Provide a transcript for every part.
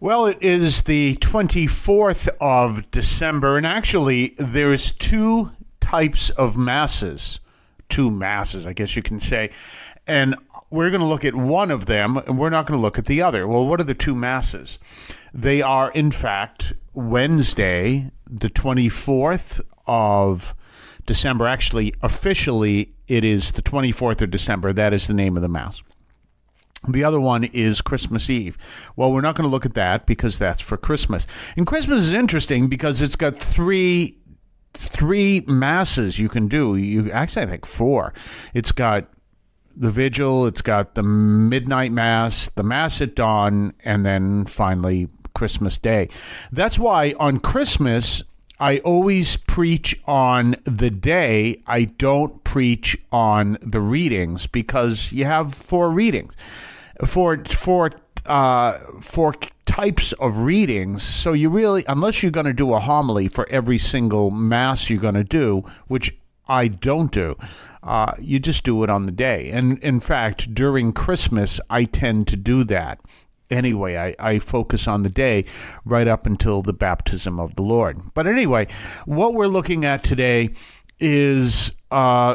Well, it is the 24th of December, and actually there's two types of masses. Two masses, I guess you can say. And we're going to look at one of them, and we're not going to look at the other. Well, what are the two masses? They are, in fact, Wednesday, the 24th of December. Actually, officially, it is the 24th of December. That is the name of the Mass. The other one is Christmas Eve. Well, we're not going to look at that because that's for Christmas. And Christmas is interesting because it's got three masses you can do. Actually, I think four. It's got the Vigil, it's got the Midnight Mass, the Mass at Dawn, and then finally Christmas Day. That's why on Christmas, I always preach on the day. I don't preach on the readings because you have four readings. Four types of readings. So you really, unless you're going to do a homily for every single Mass you're going to do, which I don't do, you just do it on the day. And in fact, during Christmas, I tend to do that. Anyway, I focus on the day right up until the baptism of the Lord. But anyway, what we're looking at today is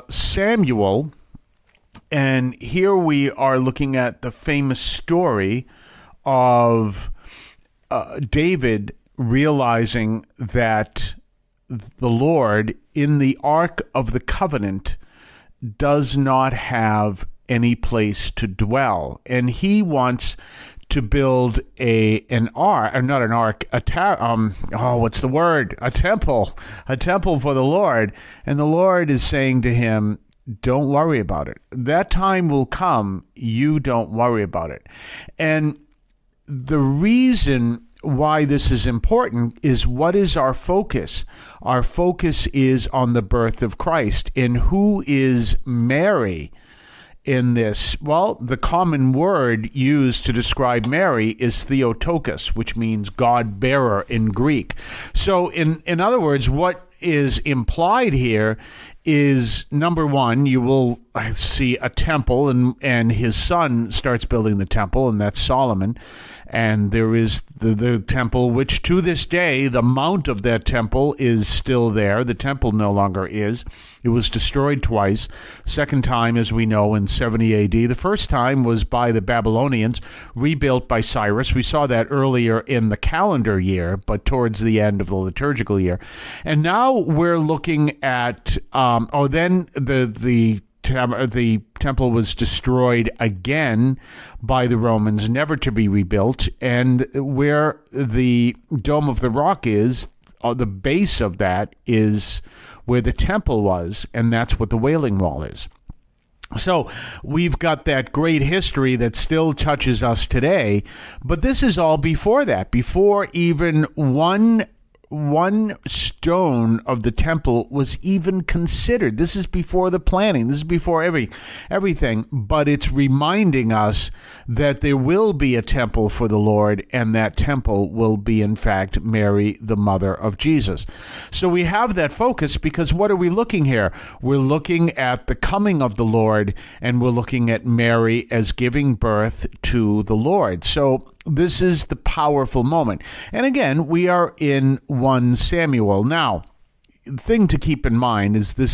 Samuel. And here we are looking at the famous story of David realizing that the Lord in the Ark of the Covenant does not have any place to dwell. And he wants to build a temple for the Lord. And the Lord is saying to him, don't worry about it. That time will come. You don't worry about it. And the reason why this is important is, what is our focus? Our focus is on the birth of Christ. And who is Mary in this? Well, the common word used to describe Mary is Theotokos, which means God-bearer in Greek. So in other words, what is implied here is, number one, you will see a temple, and his son starts building the temple, and that's Solomon. And there is the temple, which to this day, the mount of that temple is still there. The temple no longer is. It was destroyed twice. Second time, as we know, in 70 A.D. The first time was by the Babylonians, rebuilt by Cyrus. We saw that earlier in the calendar year, but towards the end of the liturgical year. And now we're looking at, then the temple was destroyed again by the Romans, never to be rebuilt. And where the Dome of the Rock is, the base of that is where the temple was, and that's what the Wailing Wall is. So we've got that great history that still touches us today, but this is all before that, before even one stone of the temple was even considered. This is before the planning. This is before everything. But it's reminding us that there will be a temple for the Lord, and that temple will be, in fact, Mary, the mother of Jesus. So we have that focus because what are we looking here? We're looking at the coming of the Lord, and we're looking at Mary as giving birth to the Lord. So this is the powerful moment. And again, we are in 1 Samuel. Now, the thing to keep in mind is 2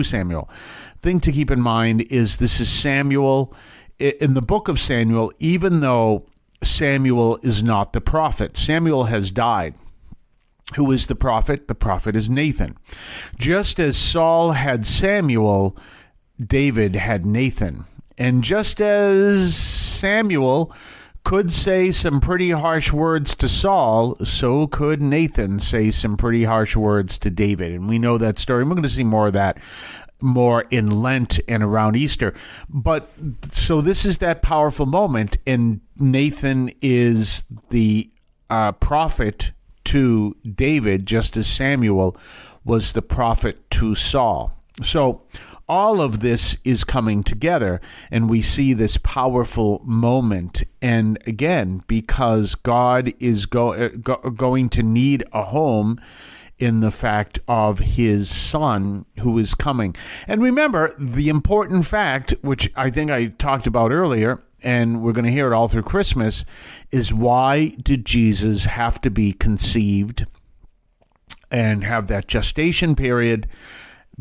Samuel. Thing to keep in mind is this is Samuel. In the book of Samuel, even though Samuel is not the prophet, Samuel has died. Who is the prophet? The prophet is Nathan. Just as Saul had Samuel, David had Nathan. And just as Samuel could say some pretty harsh words to Saul, so could Nathan say some pretty harsh words to David. And we know that story. And we're going to see more of that more in Lent and around Easter. But so this is that powerful moment, and Nathan is the prophet to David, just as Samuel was the prophet to Saul. So all of this is coming together, and we see this powerful moment. And again, because God is going to need a home in the fact of his son who is coming. And remember, the important fact, which I think I talked about earlier, and we're going to hear it all through Christmas, is why did Jesus have to be conceived and have that gestation period,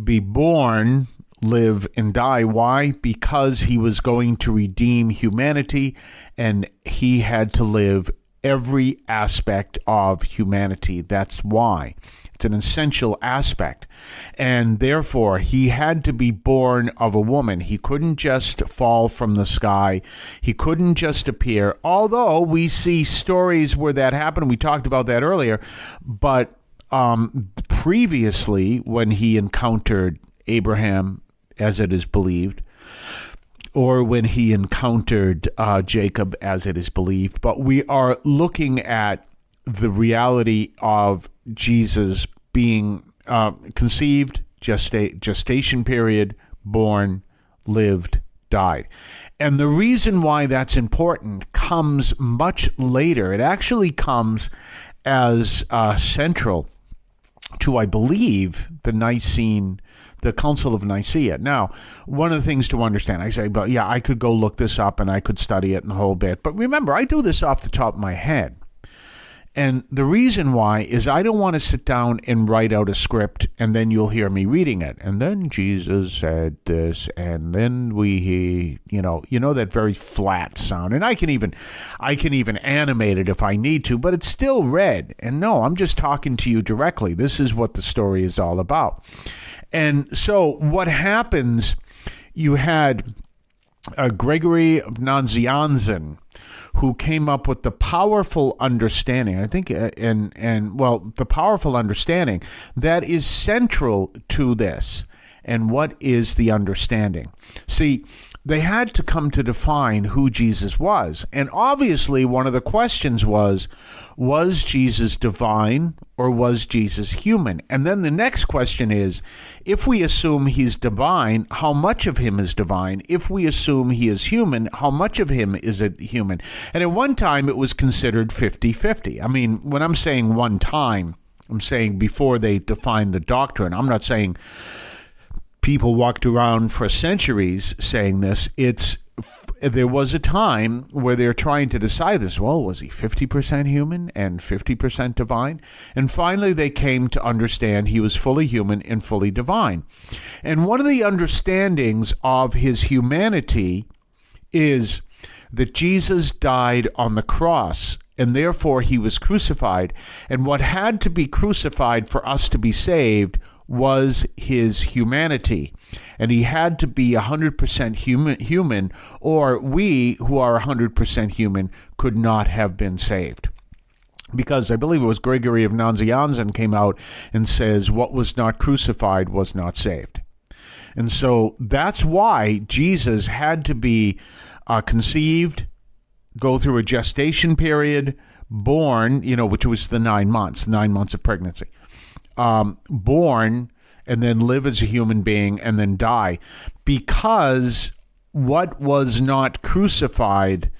be born, live, and die? Why? Because he was going to redeem humanity, and he had to live every aspect of humanity. That's why. It's an essential aspect. And therefore, he had to be born of a woman. He couldn't just fall from the sky. He couldn't just appear, although we see stories where that happened. We talked about that earlier. But previously, when he encountered Abraham, as it is believed, or when he encountered Jacob, as it is believed. But we are looking at the reality of Jesus being conceived, gestation period, born, lived, died. And the reason why that's important comes much later. It actually comes as central to, I believe, the Council of Nicaea. Now, one of the things to understand, I say, but yeah, I could go look this up and I could study it in the whole bit. But remember, I do this off the top of my head. And the reason why is I don't want to sit down and write out a script and then you'll hear me reading it. And then Jesus said this, and then you know that very flat sound. And I can even animate it if I need to, but it's still read. And no, I'm just talking to you directly. This is what the story is all about. And so what happens, you had Gregory of Nazianzen, who came up with the powerful understanding, I think, the powerful understanding that is central to this. And what is the understanding? See, they had to come to define who Jesus was. And obviously, one of the questions was Jesus divine or was Jesus human? And then the next question is, if we assume he's divine, how much of him is divine? If we assume he is human, how much of him is a human? And at one time, it was considered 50-50. I mean, when I'm saying one time, I'm saying before they defined the doctrine. I'm not saying people walked around for centuries saying this. There was a time where they're trying to decide this. Well, was he 50% human and 50% divine? And finally, they came to understand he was fully human and fully divine. And one of the understandings of his humanity is that Jesus died on the cross, and therefore he was crucified. And what had to be crucified for us to be saved was his humanity. And he had to be 100% human, or we who are 100% human could not have been saved. Because I believe it was Gregory of Nazianzen came out and says, what was not crucified was not saved. And so that's why Jesus had to be conceived, go through a gestation period, born, which was the 9 months of pregnancy. Born, and then live as a human being, and then die, because what was not crucified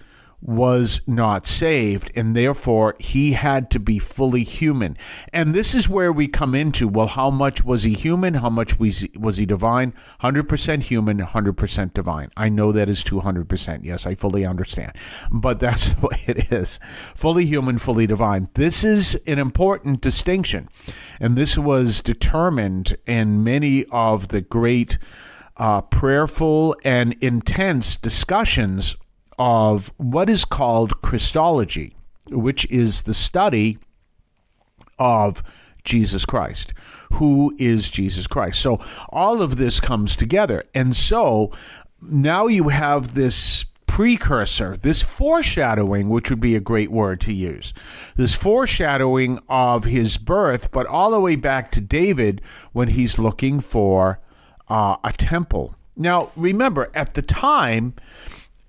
was not saved, and therefore he had to be fully human. And this is where we come into, well, how much was he human? How much was he divine? 100% human, 100% divine. I know that is 200%. Yes, I fully understand. But that's the way it is. Fully human, fully divine. This is an important distinction. And this was determined in many of the great prayerful and intense discussions of what is called Christology, which is the study of Jesus Christ. Who is Jesus Christ? So all of this comes together. And so now you have this precursor, this foreshadowing, which would be a great word to use, this foreshadowing of his birth, but all the way back to David when he's looking for a temple. Now, remember, at the time,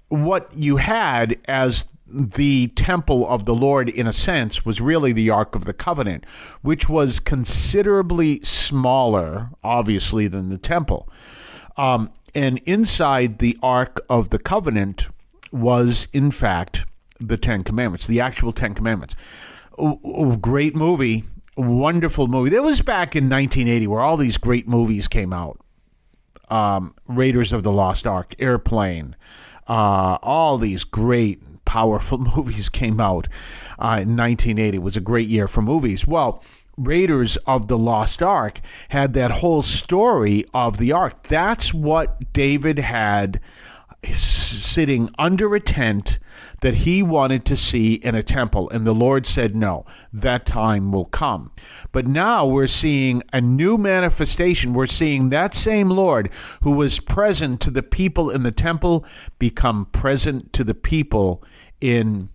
what you had as the temple of the Lord, in a sense, was really the Ark of the Covenant, which was considerably smaller, obviously, than the temple. And inside the Ark of the Covenant was, in fact, the Ten Commandments, the actual Ten Commandments. Great movie, wonderful movie. That was back in 1980 where all these great movies came out. Raiders of the Lost Ark, Airplane, All these great, powerful movies came out in 1980. It was a great year for movies. Well, Raiders of the Lost Ark had that whole story of the ark. That's what David had sitting under a tent that he wanted to see in a temple. And the Lord said, no, that time will come. But now we're seeing a new manifestation. We're seeing that same Lord who was present to the people in the temple become present to the people in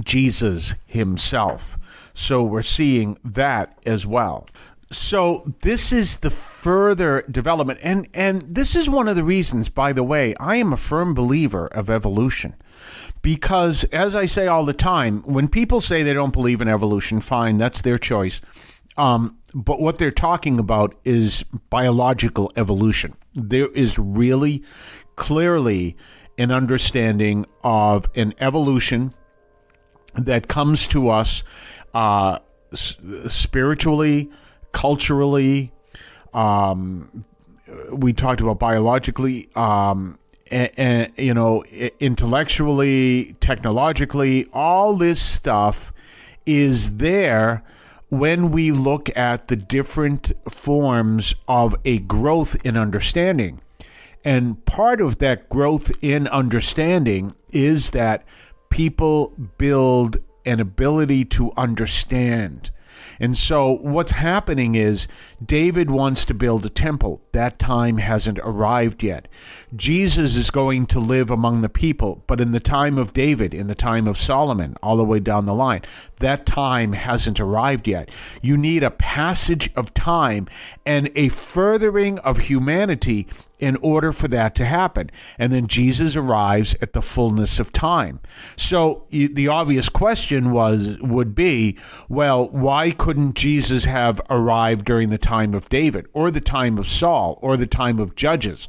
Jesus himself. So we're seeing that as well. So this is the further development. And this is one of the reasons, by the way, I am a firm believer of evolution. Because, as I say all the time, when people say they don't believe in evolution, fine, that's their choice. But what they're talking about is biological evolution. There is really clearly an understanding of an evolution that comes to us spiritually, culturally. We talked about biologically, and intellectually, technologically. All this stuff is there when we look at the different forms of a growth in understanding. And part of that growth in understanding is that people build an ability to understand. And so what's happening is David wants to build a temple. That time hasn't arrived yet. Jesus is going to live among the people, but in the time of David, in the time of Solomon, all the way down the line, that time hasn't arrived yet. You need a passage of time and a furthering of humanity in order for that to happen. And then Jesus arrives at the fullness of time. So the obvious question would be, well, why couldn't Jesus have arrived during the time of David or the time of Saul or the time of Judges?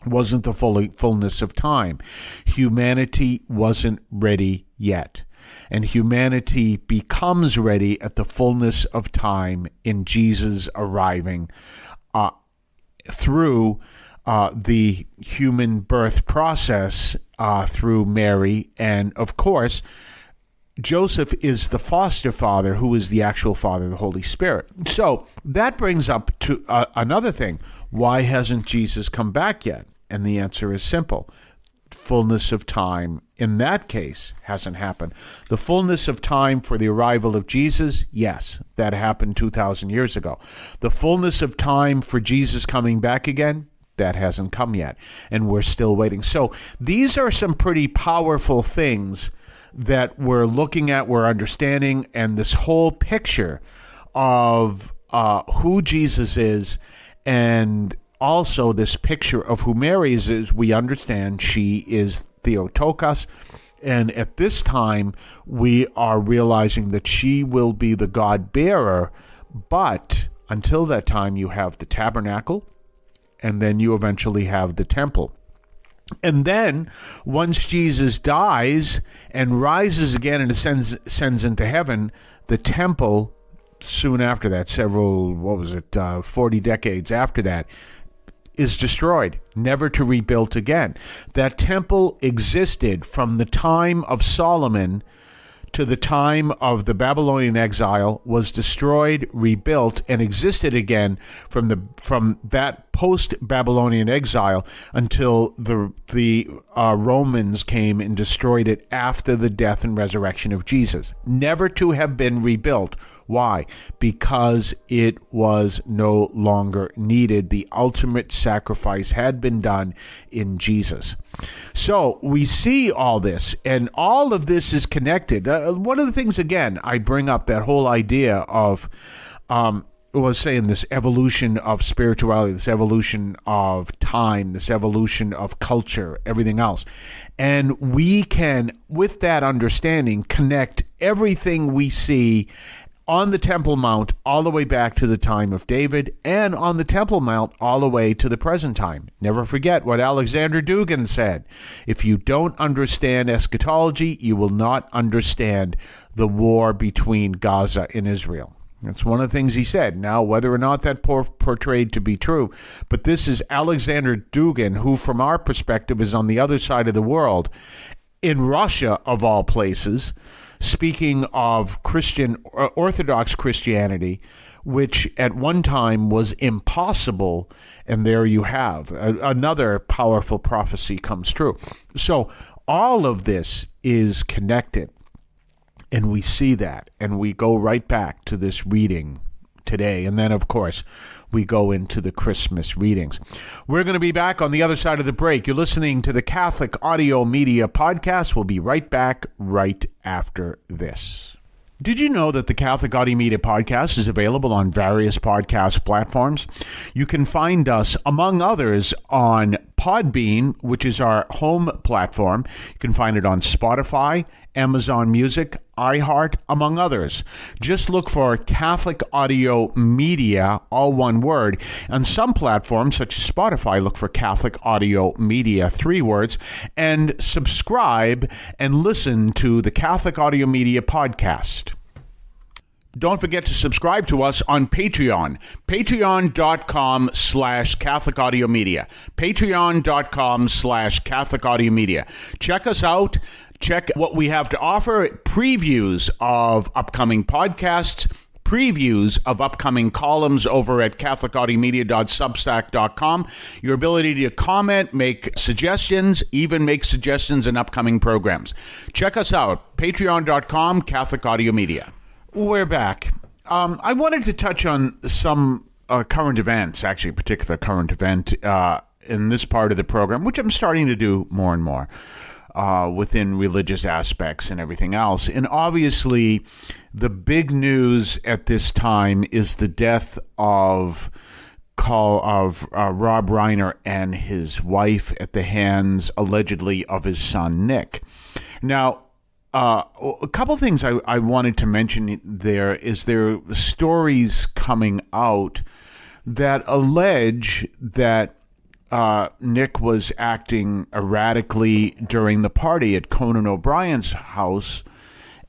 Wasn't the fullness of time. Humanity wasn't ready yet. And humanity becomes ready at the fullness of time in Jesus arriving through the human birth process through Mary. And of course, Joseph is the foster father who is the actual father of the Holy Spirit. So that brings up to another thing. Why hasn't Jesus come back yet? And the answer is simple. Fullness of time in that case hasn't happened. The fullness of time for the arrival of Jesus, yes, that happened 2,000 years ago. The fullness of time for Jesus coming back again, that hasn't come yet, and we're still waiting. So these are some pretty powerful things that we're looking at, we're understanding, and this whole picture of who Jesus is, and also this picture of who Mary is, we understand she is Theotokos. And at this time, we are realizing that she will be the God-bearer. But until that time, you have the tabernacle, and then you eventually have the temple. And then, once Jesus dies and rises again and ascends into heaven, the temple, soon after that, 40 decades after that, is destroyed, never to rebuilt again. That temple existed from the time of Solomon to the time of the Babylonian exile, was destroyed, rebuilt, and existed again from that post-Babylonian exile until the Romans came and destroyed it after the death and resurrection of Jesus. Never to have been rebuilt. Why? Because it was no longer needed. The ultimate sacrifice had been done in Jesus. So we see all this, and all of this is connected. One of the things, again, I bring up that whole idea of, was saying this evolution of spirituality, this evolution of time, this evolution of culture, everything else. And we can, with that understanding, connect everything we see on the Temple Mount all the way back to the time of David, and on the Temple Mount all the way to the present time. Never forget what Alexander Dugan said. If you don't understand eschatology, you will not understand the war between Gaza and Israel. That's one of the things he said. Now, whether or not that portrayed to be true, but this is Alexander Dugin, who from our perspective is on the other side of the world, in Russia of all places, speaking of Orthodox Christianity, which at one time was impossible, and there you have another powerful prophecy comes true. So all of this is connected. And we see that, and we go right back to this reading today. And then, of course, we go into the Christmas readings. We're going to be back on the other side of the break. You're listening to the Catholic Audio Media Podcast. We'll be right back right after this. Did you know that the Catholic Audio Media Podcast is available on various podcast platforms? You can find us, among others, on Podbean, which is our home platform. You can find it on Spotify, Amazon Music, iHeart, among others. Just look for Catholic Audio Media, all one word. On some platforms, such as Spotify, look for Catholic Audio Media, 3 words, and subscribe and listen to the Catholic Audio Media Podcast. Don't forget to subscribe to us on Patreon. Patreon.com/Catholic Audio Media. Patreon.com/Catholic Audio Media. Check us out. Check what we have to offer. Previews of upcoming podcasts. Previews of upcoming columns over at CatholicAudiomedia.substack.com. Your ability to comment, make suggestions, even make suggestions in upcoming programs. Check us out. Patreon.com, Catholic Audio Media. We're back. I wanted to touch on some current events, actually a particular current event in this part of the program, which I'm starting to do more and more within religious aspects and everything else. And obviously, the big news at this time is the death of Rob Reiner and his wife at the hands, allegedly, of his son, Nick. Now, a couple things I wanted to mention there are stories coming out that allege that Nick was acting erratically during the party at Conan O'Brien's house,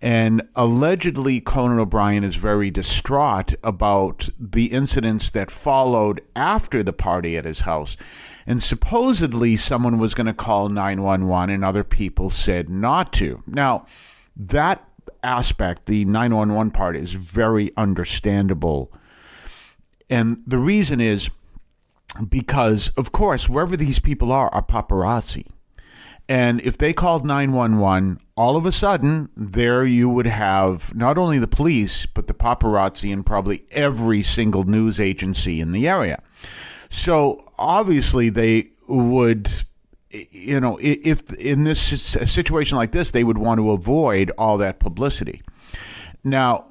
and allegedly Conan O'Brien is very distraught about the incidents that followed after the party at his house. And supposedly someone was going to call 911 and other people said not to. Now, that aspect, the 911 part, is very understandable. And the reason is because, of course, wherever these people are paparazzi. And if they called 911, all of a sudden, there you would have not only the police, but the paparazzi and probably every single news agency in the area. So obviously they would, if in this situation like this, they would want to avoid all that publicity. Now,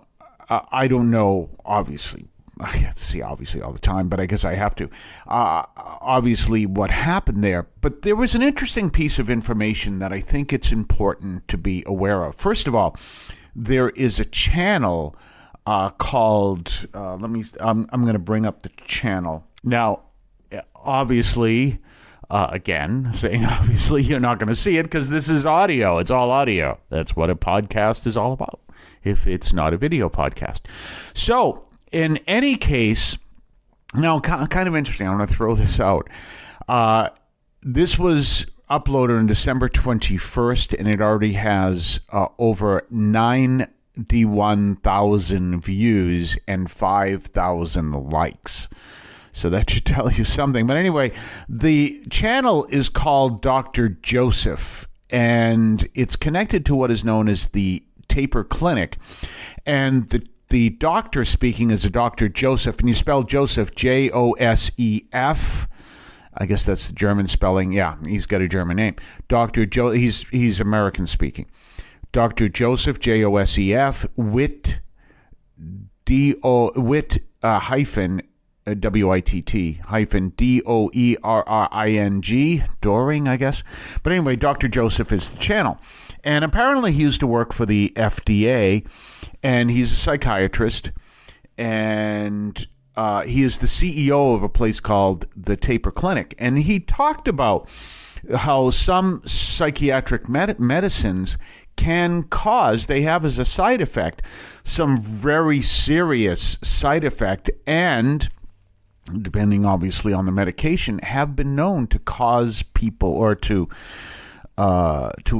I don't know, obviously. I can't see obviously all the time, but I guess I have to. Obviously what happened there. But there was an interesting piece of information that I think it's important to be aware of. First of all, there is a channel called, I'm going to bring up the channel. Now, obviously, again, saying obviously you're not going to see it because this is audio. It's all audio. That's what a podcast is all about, if it's not a video podcast. So, in any case, now kind of interesting, I'm going to throw this out. This was uploaded on December 21st, and it already has over 91,000 views and 5,000 likes. So that should tell you something. But anyway, the channel is called Dr. Joseph, and it's connected to what is known as the Taper Clinic. And the doctor speaking is a Dr. Joseph, and you spell Joseph, Josef. I guess that's the German spelling. Yeah, he's got a German name. Dr. He's American speaking. Dr. Joseph, Josef, Witt, hyphen WITT hyphen DOERRING, Doring, I guess. But anyway, Dr. Joseph is the channel. And apparently he used to work for the FDA, and he's a psychiatrist, and he is the CEO of a place called the Taper Clinic. And he talked about how some psychiatric medicines they have as a side effect some very serious side effect, and depending obviously on the medication, have been known to cause people, or to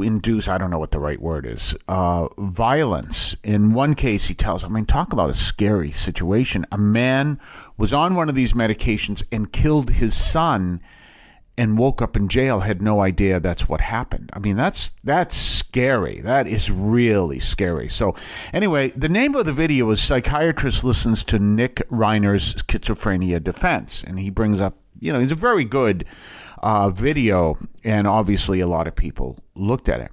induce, I don't know what the right word is, violence. In one case, he tells, talk about a scary situation. A man was on one of these medications and killed his son and woke up in jail, had no idea that's what happened. That's scary. That is really scary. So anyway, the name of the video is Psychiatrist Listens to Nick Reiner's Schizophrenia Defense. And he brings up, he's a very good video, and obviously a lot of people looked at it.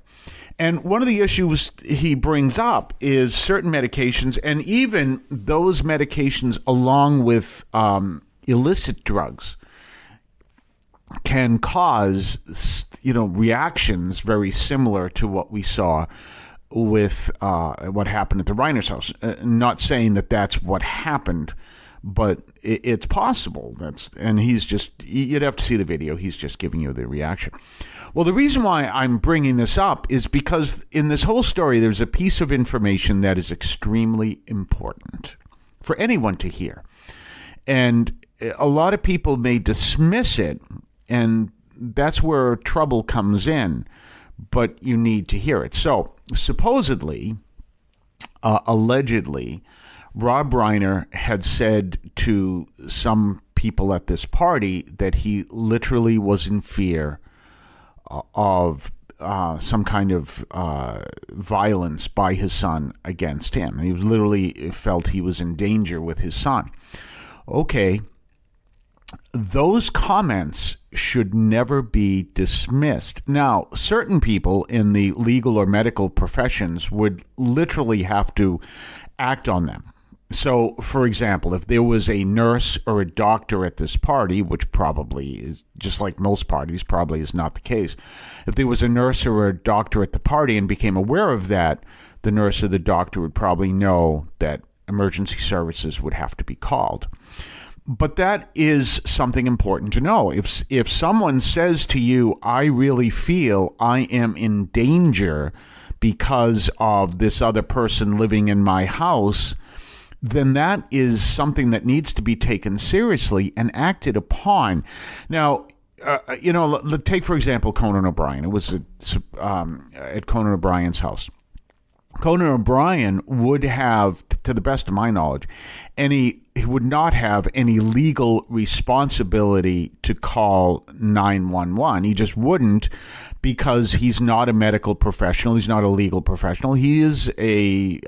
And one of the issues he brings up is certain medications, and even those medications along with illicit drugs, can cause, reactions very similar to what we saw with what happened at the Reiner's house. Not saying that that's what happened, but it's possible. You'd have to see the video. He's just giving you the reaction. Well, the reason why I'm bringing this up is because in this whole story, there's a piece of information that is extremely important for anyone to hear. And a lot of people may dismiss it, and that's where trouble comes in, but you need to hear it. So supposedly, allegedly, Rob Reiner had said to some people at this party that he literally was in fear of some kind of violence by his son against him. He literally felt he was in danger with his son. Okay, those comments should never be dismissed. Now, certain people in the legal or medical professions would literally have to act on them. So, for example, if there was a nurse or a doctor at this party, which probably is, just like most parties, probably is not the case. If there was a nurse or a doctor at the party and became aware of that, the nurse or the doctor would probably know that emergency services would have to be called. But that is something important to know. If someone says to you, I really feel I am in danger because of this other person living in my house, then that is something that needs to be taken seriously and acted upon. Now, take, for example, Conan O'Brien. It was at Conan O'Brien's house. Conan O'Brien would have, to the best of my knowledge, he would not have any legal responsibility to call 911. He just wouldn't, because he's not a medical professional. He's not a legal professional. He is a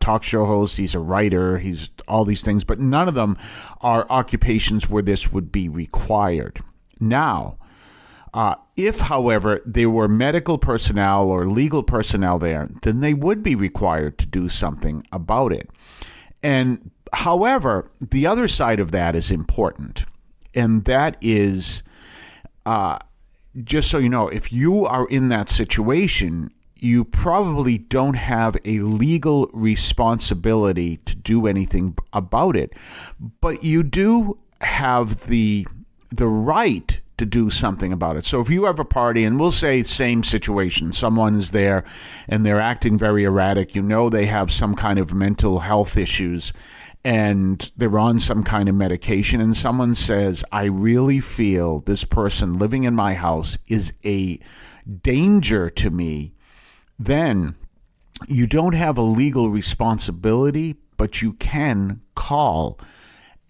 talk show host. He's a writer. He's all these things, but none of them are occupations where this would be required. Now, if, however, there were medical personnel or legal personnel there, then they would be required to do something about it. And however, the other side of that is important, and that is, just so you know, if you are in that situation, you probably don't have a legal responsibility to do anything about it, but you do have the right to do something about it. So if you have a party, and we'll say same situation, someone is there and they're acting very erratic, they have some kind of mental health issues and they're on some kind of medication, and someone says, I really feel this person living in my house is a danger to me, then you don't have a legal responsibility, but you can call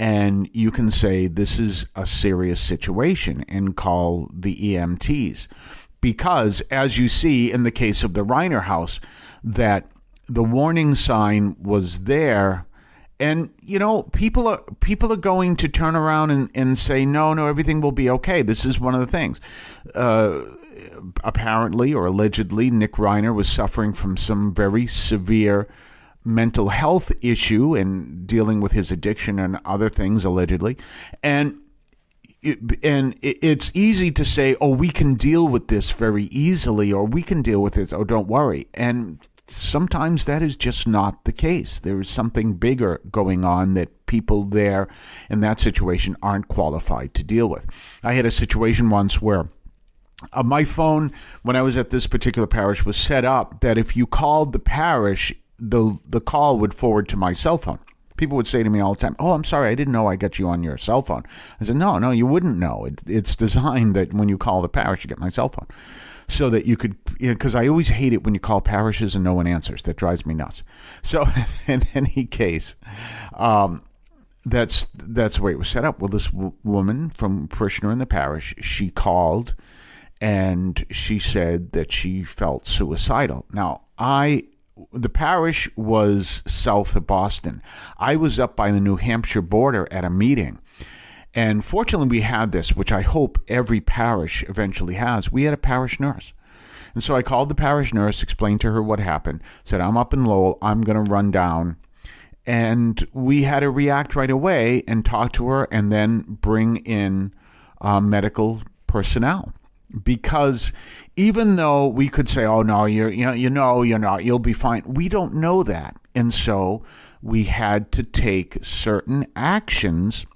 and you can say this is a serious situation and call the EMTs. Because, as you see in the case of the Reiner house, that the warning sign was there, and people are going to turn around and say, no, everything will be okay. This is one of the things. Apparently or allegedly, Nick Reiner was suffering from some very severe mental health issue and dealing with his addiction and other things, allegedly. And it's easy to say, oh, we can deal with this very easily, or we can deal with it, or don't worry. And sometimes that is just not the case. There is something bigger going on that people there in that situation aren't qualified to deal with. I had a situation once where My phone, when I was at this particular parish, was set up that if you called the parish, the call would forward to my cell phone. People would say to me all the time, "Oh, I'm sorry, I didn't know I got you on your cell phone." I said, No, you wouldn't know. It's designed that when you call the parish, you get my cell phone. So that you could, because I always hate it when you call parishes and no one answers. That drives me nuts. So in any case, that's the way it was set up. Well, this woman parishioner in the parish, she called and she said that she felt suicidal. Now, the parish was south of Boston. I was up by the New Hampshire border at a meeting. And fortunately, we had this, which I hope every parish eventually has. We had a parish nurse. And so I called the parish nurse, explained to her what happened, said, I'm up in Lowell, I'm going to run down. And we had to react right away and talk to her and then bring in medical personnel. Because even though we could say, oh, no, you're not, you'll be fine, we don't know that. And so we had to take certain actions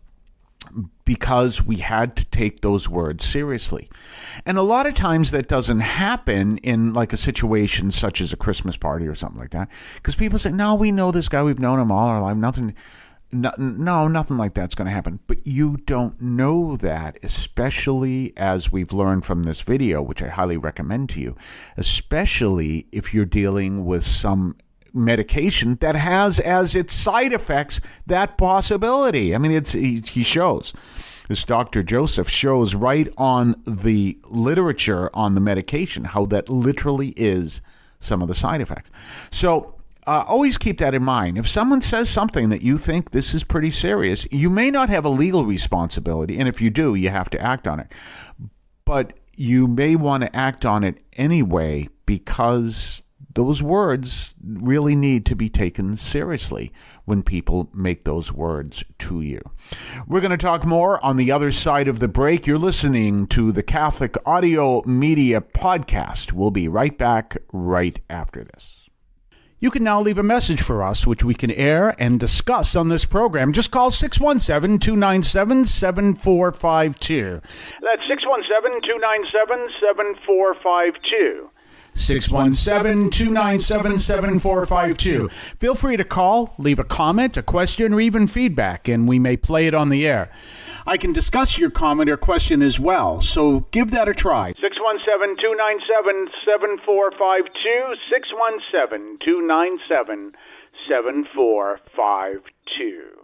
because we had to take those words seriously. And a lot of times that doesn't happen in like a situation such as a Christmas party or something like that. Because people say, no, we know this guy, we've known him all our life, nothing like that's going to happen. But you don't know that, especially as we've learned from this video, which I highly recommend to you, especially if you're dealing with some medication that has as its side effects that possibility. I mean, he shows, this Dr. Joseph shows right on the literature on the medication how that literally is some of the side effects. So always keep that in mind. If someone says something that you think this is pretty serious, you may not have a legal responsibility, and if you do, you have to act on it. But you may want to act on it anyway because those words really need to be taken seriously when people make those words to you. We're going to talk more on the other side of the break. You're listening to the Catholic Audio Media Podcast. We'll be right back right after this. You can now leave a message for us, which we can air and discuss on this program. Just call 617-297-7452. That's 617-297-7452. 617-297-7452. Feel free to call, leave a comment, a question, or even feedback, and we may play it on the air. I can discuss your comment or question as well, so give that a try. 617-297-7452, 617-297-7452.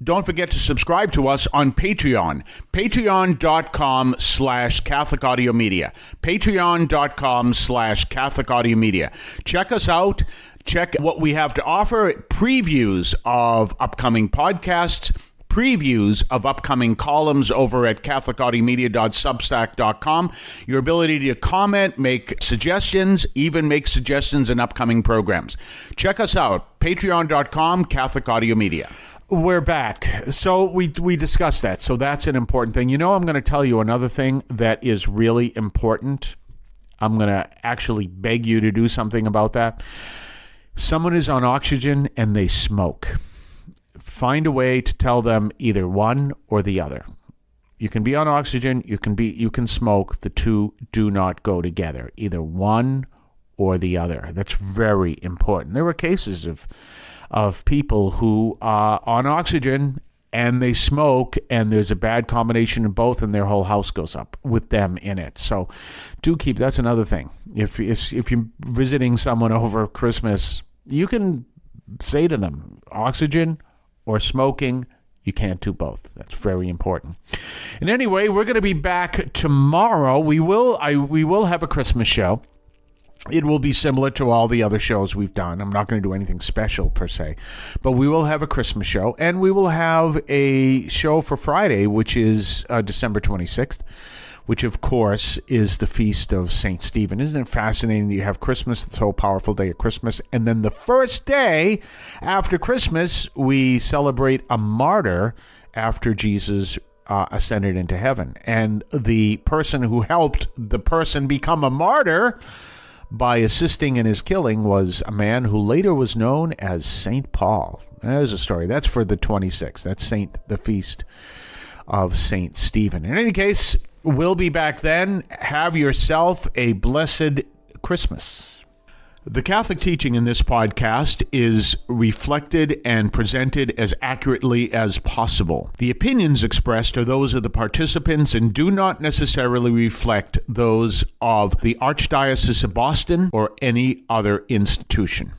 Don't forget to subscribe to us on Patreon. Patreon.com/Catholic Audio Media. Patreon.com/Catholic Audio Media. Check us out. Check what we have to offer. Previews of upcoming podcasts. Previews of upcoming columns over at catholicaudiomedia.substack.com. Your ability to comment, make suggestions, even make suggestions in upcoming programs. Check us out. Patreon.com, Catholic Audio Media. We're back. So we discussed that. So that's an important thing. I'm going to tell you another thing that is really important. I'm going to actually beg you to do something about that. Someone is on oxygen and they smoke. Find a way to tell them either one or the other. You can be on oxygen, you can smoke. The two do not go together. Either one or the other. That's very important. There were cases of people who are on oxygen and they smoke, and there's a bad combination of both, and their whole house goes up with them in it. So that's another thing. If you're visiting someone over Christmas, you can say to them, oxygen or smoking, you can't do both. That's very important. And anyway, we're going to be back tomorrow. We will have a Christmas show. It will be similar to all the other shows we've done. I'm not going to do anything special per se, but we will have a Christmas show, and we will have a show for Friday, which is December 26th, which of course is the feast of St. Stephen. Isn't it fascinating? You have Christmas, the whole powerful day of Christmas, and then the first day after Christmas, we celebrate a martyr after Jesus ascended into heaven. And the person who helped the person become a martyr by assisting in his killing was a man who later was known as St. Paul. There's a story. That's for the 26th. That's the feast of St. Stephen. In any case, We'll be back then. Have yourself a blessed Christmas. The Catholic teaching in this podcast is reflected and presented as accurately as possible. The opinions expressed are those of the participants and do not necessarily reflect those of the Archdiocese of Boston or any other institution.